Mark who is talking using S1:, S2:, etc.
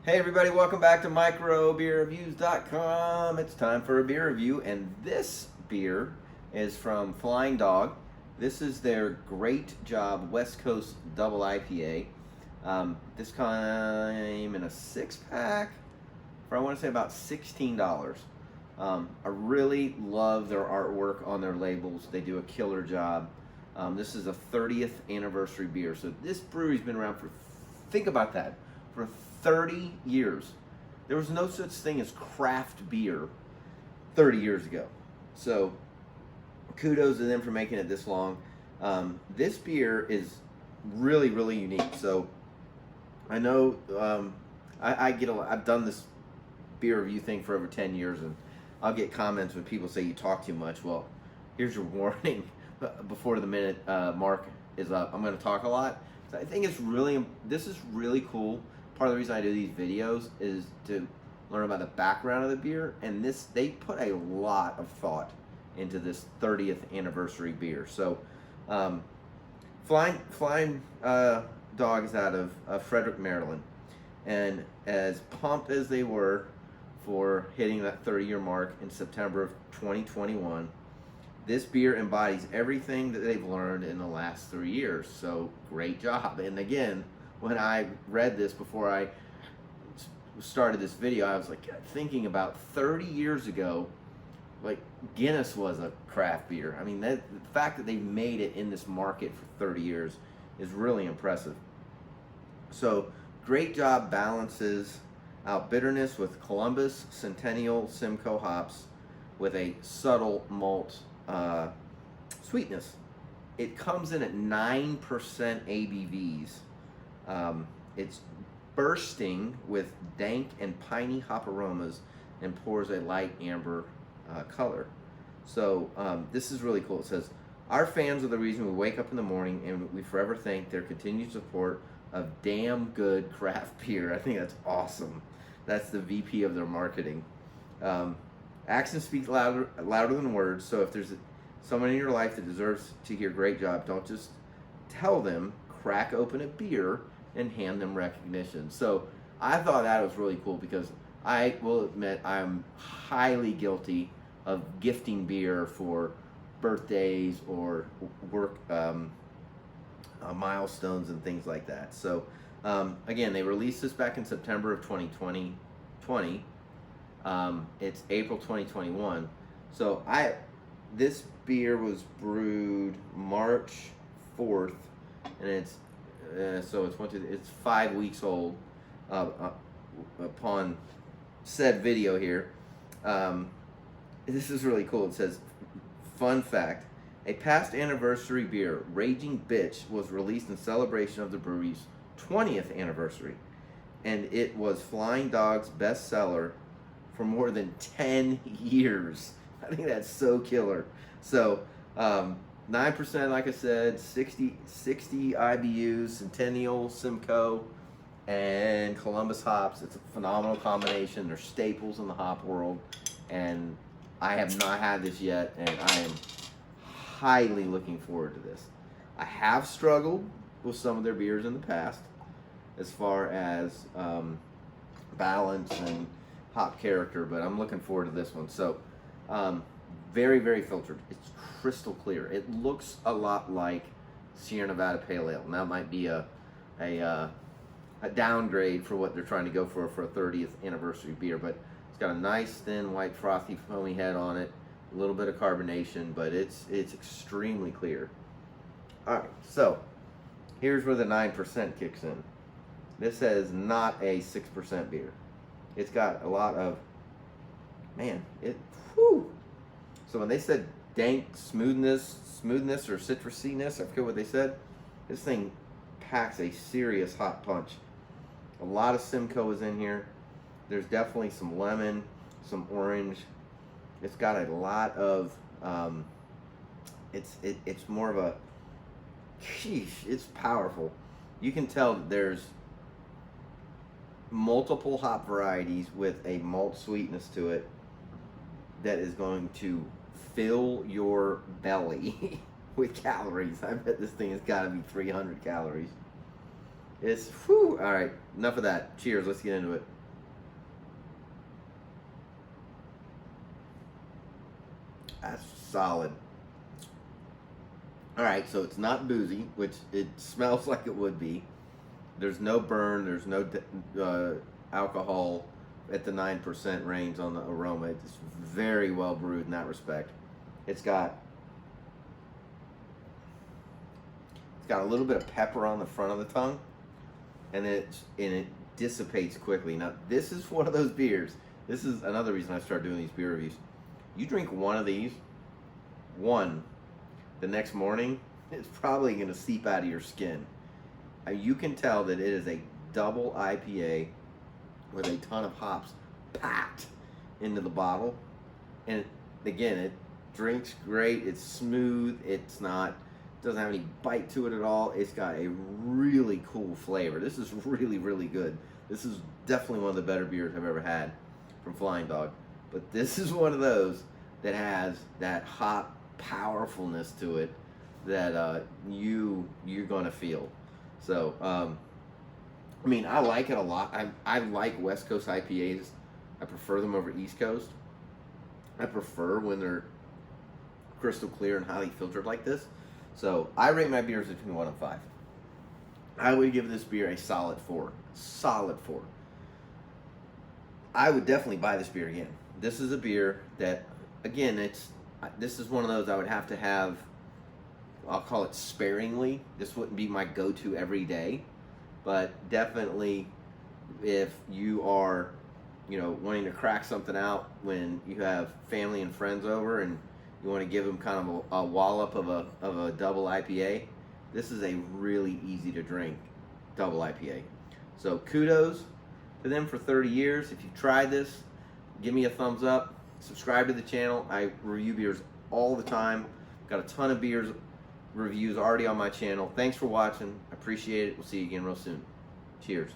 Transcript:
S1: Hey everybody, welcome back to microbeerreviews.com. It's time for a beer review, and this beer is from Flying Dog. This is their Great Job West Coast Double IPA. This came in a 6-pack for I want to say about $16. I really love their artwork on their labels. They do a killer job. This is a 30th anniversary beer, so this brewery's been around for, think about that, for 30 years. There was no such thing as craft beer 30 years ago. So kudos to them for making it this long. This beer is really, really unique. So I know I've done this beer review thing for over 10 years, and I'll get comments when people say you talk too much. Well, here's your warning before the minute mark is up. I'm going to talk a lot. So I think this is really cool. Part of the reason I do these videos is to learn about the background of the beer, and they put a lot of thought into this 30th anniversary beer. So Flying Dog is out of Frederick, Maryland, and as pumped as they were for hitting that 30-year mark in September of 2021, this beer embodies everything that they've learned in the last 3 years. So great job. And again, when I read this before I started this video, I was like thinking about 30 years ago, like Guinness was a craft beer. I mean, the fact that they made it in this market for 30 years is really impressive. So Great Job balances out bitterness with Columbus, Centennial, Simcoe hops with a subtle malt sweetness. It comes in at 9% ABVs. It's bursting with dank and piney hop aromas and pours a light amber color. So this is really cool. It says, our fans are the reason we wake up in the morning, and we forever thank their continued support of damn good craft beer. I think that's awesome. That's the VP of their marketing. Actions speak louder than words. So if there's someone in your life that deserves to hear great job, don't just tell them, crack open a beer and hand them recognition. So I thought that was really cool, because I will admit I'm highly guilty of gifting beer for birthdays or work milestones and things like that. So again, they released this back in September of 2020. It's April 2021. So this beer was brewed March 4th, and it's 5 weeks old upon said video here. This is really cool. It says, fun fact, a past anniversary beer, Raging Bitch, was released in celebration of the brewery's 20th anniversary, and it was Flying Dog's bestseller for more than 10 years. I think that's so killer. So 9%, like I said, 60 IBUs, Centennial, Simcoe, and Columbus hops. It's a phenomenal combination. They're staples in the hop world, and I have not had this yet, and I am highly looking forward to this. I have struggled with some of their beers in the past as far as balance and hop character, but I'm looking forward to this one. So very, very filtered. It's crystal clear. It looks a lot like Sierra Nevada Pale Ale. Now, it might be a downgrade for what they're trying to go for a 30th anniversary beer, but it's got a nice thin white frothy foamy head on it, a little bit of carbonation, but it's extremely clear. All right, so here's where the 9% kicks in. This is not a 6% beer. It's got a lot of, whew. So when they said dank smoothness or citrusiness, I forget what they said, this thing packs a serious hot punch. A lot of Simcoe is in here. There's definitely some lemon, some orange. It's got a lot of, it's more of a, it's powerful. You can tell that there's multiple hop varieties with a malt sweetness to it that is going to fill your belly with calories. I bet this thing has got to be 300 calories. It's, whew, all right, enough of that. Cheers, let's get into it. That's solid. All right, so it's not boozy, which it smells like it would be. There's no burn, there's no alcohol at the 9% range on the aroma. It's very well brewed in that respect. It's got a little bit of pepper on the front of the tongue, and it dissipates quickly. Now, this is one of those beers. This is another reason I started doing these beer reviews. You drink one of these, the next morning, it's probably going to seep out of your skin. You can tell that it is a double IPA with a ton of hops packed into the bottle. And again, it drinks great. It's smooth. Doesn't have any bite to it at all. It's got a really cool flavor. This is really, really good. This is definitely one of the better beers I've ever had from Flying Dog. But this is one of those that has that hop powerfulness to it that you're gonna feel. So I mean, I like it a lot. I like West Coast IPAs. I prefer them over East Coast. I prefer when they're crystal clear and highly filtered like this. So I rate my beers between 1 and 5. I would give this beer a solid 4. Solid 4. I would definitely buy this beer again. This is a beer that, again, this is one of those I would have to have, I'll call it sparingly. This wouldn't be my go-to every day. But definitely if you are, wanting to crack something out when you have family and friends over and you want to give them kind of a wallop of a double IPA, this is a really easy to drink double IPA. So kudos to them for 30 years. If you've tried this, give me a thumbs up. Subscribe to the channel. I review beers all the time. Got a ton of beers reviews already on my channel. Thanks for watching. I appreciate it. We'll see you again real soon. Cheers.